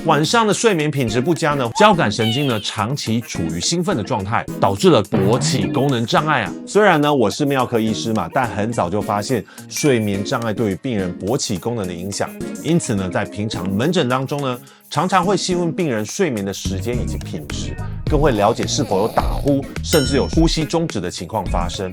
晚上的睡眠品质不佳呢，交感神经呢长期处于兴奋的状态，导致了勃起功能障碍啊。虽然呢我是泌尿科医师嘛，但很早就发现睡眠障碍对于病人勃起功能的影响，因此呢在平常门诊当中呢，常常会细问病人睡眠的时间以及品质，更会了解是否有打呼，甚至有呼吸中止的情况发生。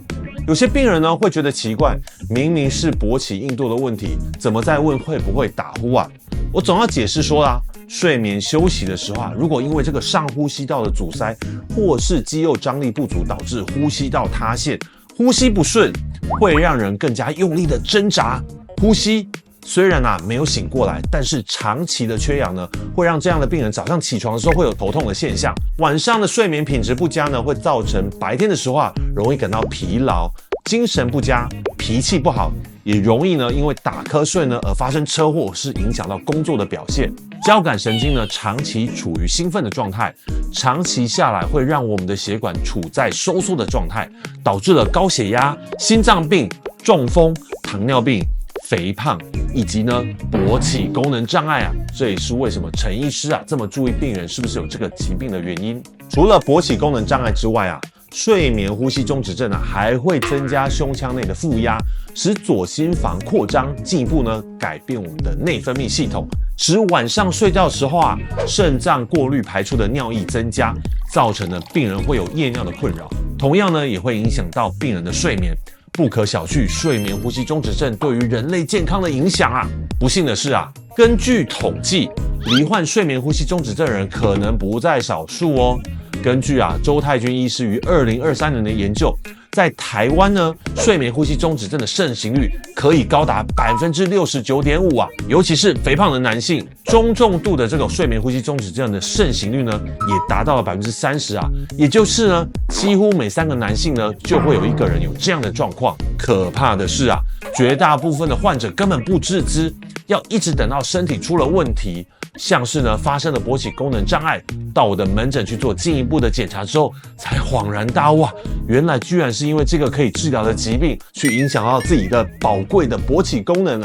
有些病人呢会觉得奇怪，明明是勃起硬度的问题，怎么在问会不会打呼啊？我总要解释说啦，睡眠休息的时候啊，如果因为这个上呼吸道的阻塞，或是肌肉张力不足导致呼吸道塌陷，呼吸不顺，会让人更加用力的挣扎呼吸。虽然没有醒过来，但是长期的缺氧呢，会让这样的病人早上起床的时候会有头痛的现象。晚上的睡眠品质不佳呢，会造成白天的时候容易感到疲劳、精神不佳、脾气不好，也容易呢因为打瞌睡呢而发生车祸，是影响到工作的表现。交感神经呢长期处于兴奋的状态，长期下来会让我们的血管处在收缩的状态，导致了高血压、心脏病、中风、糖尿病、肥胖以及呢勃起功能障碍啊。这也是为什么陈医师这么注意病人是不是有这个疾病的原因。除了勃起功能障碍之外睡眠呼吸中止症还会增加胸腔内的负压，使左心房扩张，进一步呢改变我们的内分泌系统，使晚上睡觉的时候肾脏过滤排出的尿液增加，造成呢病人会有夜尿的困扰，同样呢也会影响到病人的睡眠。不可小觑睡眠呼吸中止症对于人类健康的影响不幸的是根据统计，罹患睡眠呼吸中止症的人可能不在少数哦。根据周泰君医师于2023年的研究，在台湾呢，睡眠呼吸中止症的盛行率可以高达69.5%尤其是肥胖的男性，中重度的这个睡眠呼吸中止症的盛行率呢，也达到了30%也就是呢，几乎每3个男性呢，就会有1个人有这样的状况。可怕的是绝大部分的患者根本不自知，要一直等到身体出了问题，像是呢发生了勃起功能障碍，到我的门诊去做进一步的检查之后，才恍然大悟原来居然是因为这个可以治疗的疾病，去影响到自己的宝贵的勃起功能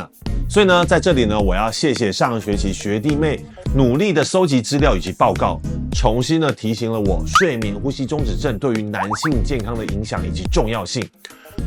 所以呢，在这里呢，我要谢谢上学期学弟妹努力的收集资料以及报告，重新的提醒了我睡眠呼吸中止症对于男性健康的影响以及重要性。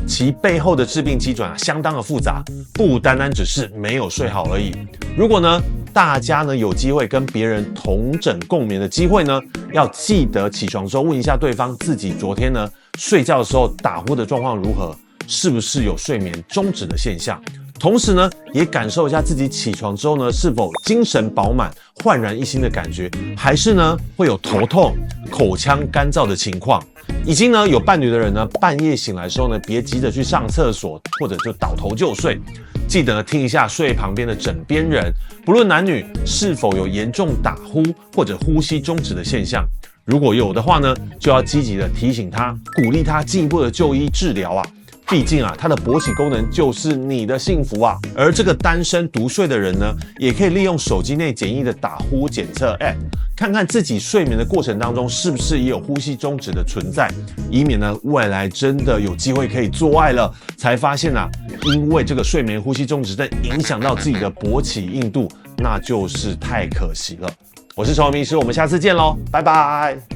其背后的致病机转相当的复杂，不单单只是没有睡好而已。如果呢大家呢有机会跟别人同枕共眠的机会呢，要记得起床之后问一下对方自己昨天呢睡觉的时候打呼的状况如何，是不是有睡眠中止的现象。同时呢，也感受一下自己起床之后呢，是否精神饱满、焕然一新的感觉，还是呢会有头痛、口腔干燥的情况。已经呢有伴侣的人呢，半夜醒来的时候呢，别急着去上厕所，或者就倒头就睡，记得听一下睡旁边的枕边人，不论男女是否有严重打呼或者呼吸中止的现象。如果有的话呢，就要积极的提醒他，鼓励他进一步的就医治疗毕竟他的勃起功能就是你的幸福而这个单身独睡的人呢，也可以利用手机内简易的打呼检测 App， 看看自己睡眠的过程当中是不是也有呼吸中止的存在，以免呢未来真的有机会可以做爱了，才发现因为这个睡眠呼吸中止症影响到自己的勃起硬度，那就是太可惜了。我是陈宏医师，我们下次见咯，拜拜。